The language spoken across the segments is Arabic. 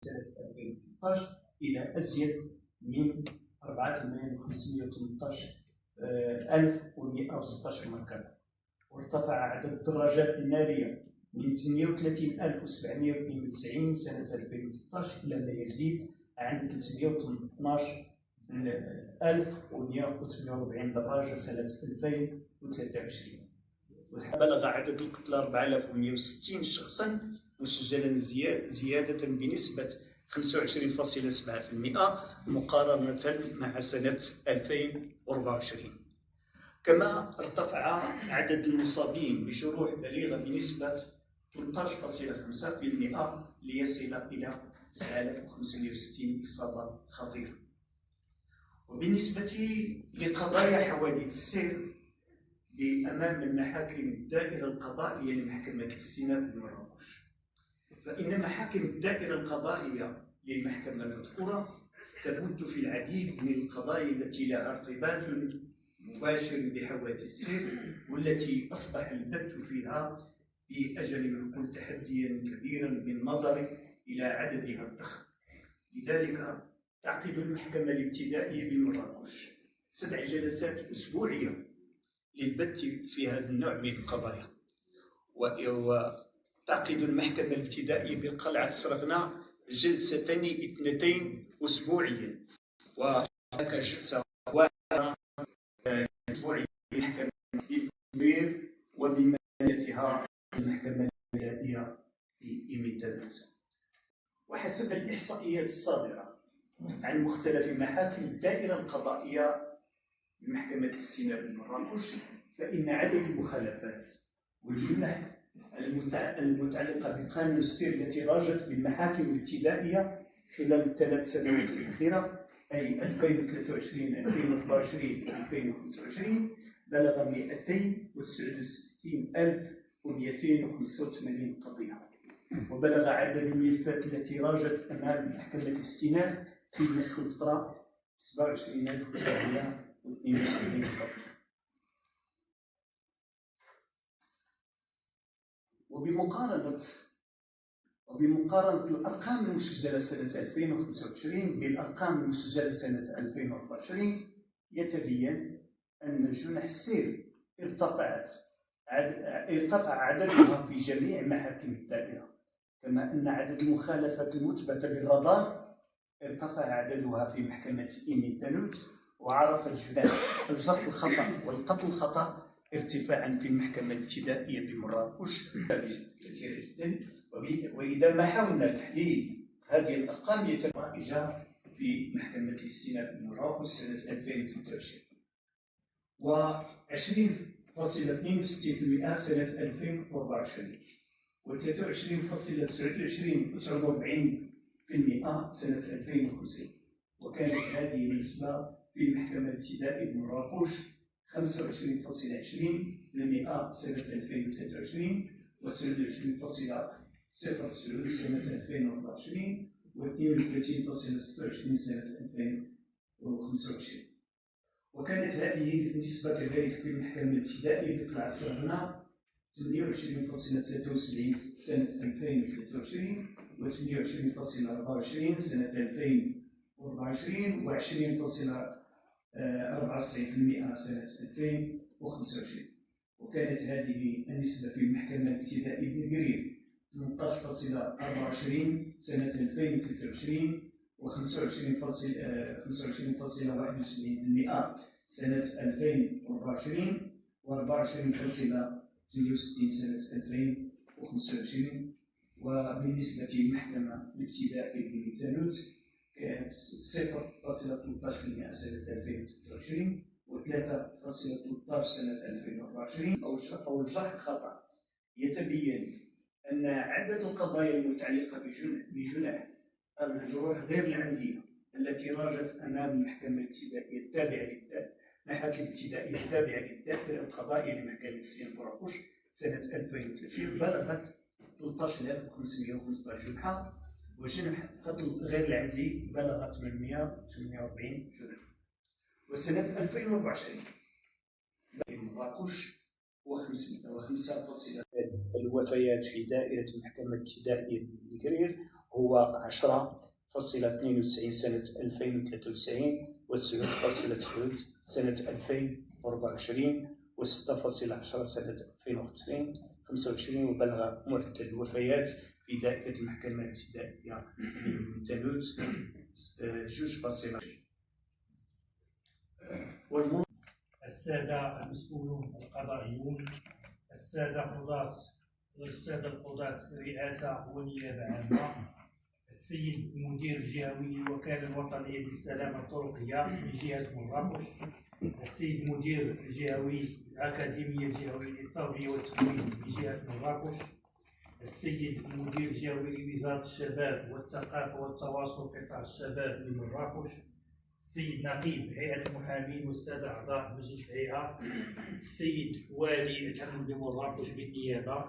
سنة 2013 إلى أزيد من 4,818,116 مركبة، وارتفع عدد الدراجات النارية من 38,792 سنة 2013 إلى ما يزيد عن 312,148 دراجة سنة 2023. بلغ عدد القتلى 4,160 شخصا، مسجلا زيادة بنسبة 25.7% مقارنة مع سنة 2024. كما ارتفع عدد المصابين بجروح بليغة بنسبة 13.5% ليصل إلى 9,560 إصابة خطيرة. وبالنسبة لقضايا حوادث السير أمام المحاكم الدائرة القضائية لمحكمة الاستئناف بمراكش، فإن محاكم الدائرة القضائية للمحكمة المذكورة تبت في العديد من القضايا التي لها ارتباط مباشر بحوادث السير، والتي أصبح البت فيها بأجل نقول تحديا كبيرا بالنظر إلى عددها الضخم. لذلك تعقد المحكمة الابتدائية بمراكش 7 جلسات أسبوعية للبت في هذا النوع من القضايا. وتعقد المحكمة الابتدائية بقلعة سرغنا جلستين 2 أسبوعيا، وهناك جلسة واحدة أسبوعية للمحكمة بالكبير وبماليتها المحكمة الابتدائية في إيميتانوت. وحسب الإحصائيات الصادرة عن مختلف محاكم الدائرة القضائية لمحكمة الاستئناف بمراكش، فإن عدد المخالفات والجنح المتعلقة بقانون السير التي راجت بالمحاكم الابتدائية خلال ال3 سنوات الأخيرة، أي 2023 2024 2025، بلغ 269,285 قضية. وبلغ عدد الملفات التي راجت أمام محكمة الاستئناف في نفس الفترة 27,972 قضية. وبمقارنة الأرقام المسجلة سنة 2025 بالأرقام المسجلة سنة 2024، يتبين أن جنح السير ارتفع عددها في جميع محاكم الدائرة، كما أن عدد المخالفات المثبتة بالرادار ارتفع عددها في محكمة إيميتانوت، وعرف الجناح الجرح الخطأ والقتل الخطأ ارتفاعا في المحكمة الابتدائية بمراكش كثيرة جدا. وإذا ما حاولنا تحليل هذه الأرقام يتم رائجة في محكمة الاستئناف بمراكش سنة 2023، و20.62% سنة 2024، و23.49% سنة 2050. وكانت هذه النسبة في المحكمة الابتدائية بمراكش 25.20% سنة 2023، و23.09 سنة 2024، و32.26 سنة 2025. وكانت هذه النسبة كذلك في المحكمة الابتدائية بقلعة سرغنا 28.73 سنة 2023، و28.24 سنة 2024، و20.94% سنة 2025. وكانت هذه النسبة في المحكمة الابتدائية بالقريب 18.24 سنة 2023، و25.71% سنة 2024، و24.68 سنة 2025. وبالنسبة للمحكمة الابتدائية بإيميتانوت كانت 0.13% سنة 2023، و3.13 سنة 2024. أو الجرح الخطأ، يتبين أن عدد القضايا المتعلقة بجنح الجروح غير العمدية التي راجت أمام المحكمة الابتدائية التابعة محاكم ابتدائية التابعة للدائرة القضائية لمحكمة الاستئناف بمراكش سنة 2023 بلغت 13,515 جنحة، وجنح قتل غير العمدي بلغ 848 جنحة. وسنة 2024 مراكش و5.5 الوفيات في دائرة المحكمة الابتدائية بالقرير، هو 10.92 سنة 2093 و9.9 سنة 2024 و6.10 سنة 2025 وبلغ معدل الوفيات في دائرة المحكمة الابتدائية لتانوت 2.0. السادة المسؤولون القضائيون، السادة القضاة رئاسة ونيابة عامة، السيد المدير الجهوي للوكالة الوطنية للسلامة الطرقية من جهة مراكش، السيد المدير الجهوي الأكاديمية الجهوية للتربية والتكوين من جهة مراكش، السيد المدير الجهوي لوزارة الشباب والثقافة والتواصل قطاع الشباب لمراكش، السيد نقيب هيئة المحامين والسادة أعضاء مجلس الهيئة، السيد والي الأمن بمراكش بالنيابة،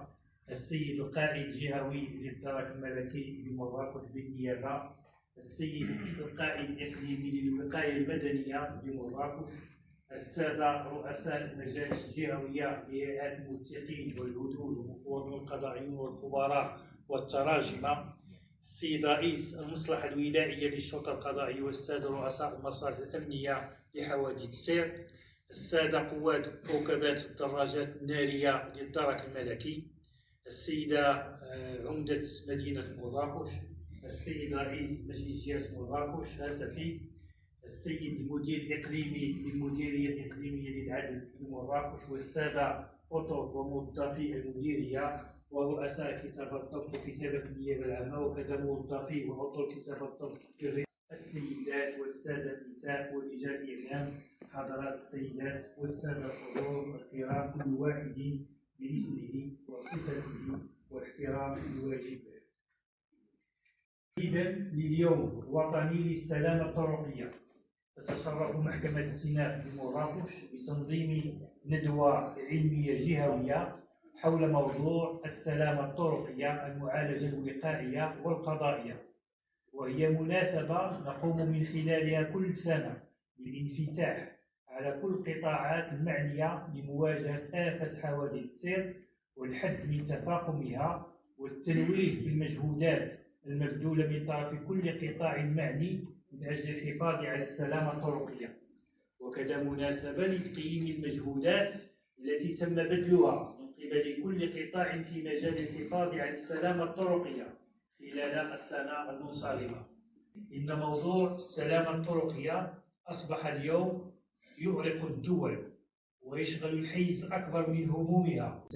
السيد القائد الجهوي للدرك الملكي بمراكش بالنيابة، السيد القائد الإقليمي للوقاية المدنية بمراكش، السادة رؤساء المجالس الجهوية لهيئات الموثقين والهدود والمفوضون القضائيون والخبراء والتراجمة، السيد رئيس المصلحة الولائية للشرطة القضائية والسادة رؤساء المصالح الأمنية لحوادث السير، السادة قواد كوكبات الدراجات النارية للدرك الملكي، السيدة عمدة مدينة مراكش، السيد رئيس مجلس جهة مراكش آسفي، السيد المدير الإقليمي للمديرية الإقليمية للعدل في مراكش، والسادة أطر وموظفي المديرية ورؤساء كتاب الضبط وكتابة النيابة العامة وكذا موظفي وأطر كتاب الضبط السيدات والسادة النساء ورجال الإعلام، حضرات السيدات والسادة الحضور الكرام، كل واحد باسمه وصفته واحترام الواجبات. إذن لليوم الوطني للسلامة الطرقية، تتشرف محكمة الاستئناف بمراكش بتنظيم ندوة علمية جهوية حول موضوع السلامة الطرقية، المعالجة الوقائية والقضائية، وهي مناسبة نقوم من خلالها كل سنة بالانفتاح على كل القطاعات المعنية بمواجهة آفة حوادث السير والحد من تفاقمها، والتنويه بالمجهودات المبذولة من طرف كل قطاع معني من أجل الحفاظ على السلامة الطرقية، وكذا مناسبة لتقييم المجهودات التي تم بذلها من قبل كل قطاع في مجال الحفاظ على السلامة الطرقية خلال السنة المنصرمة. إن موضوع السلامة الطرقية أصبح اليوم يؤرق الدول ويشغل الحيز الأكبر من همومها.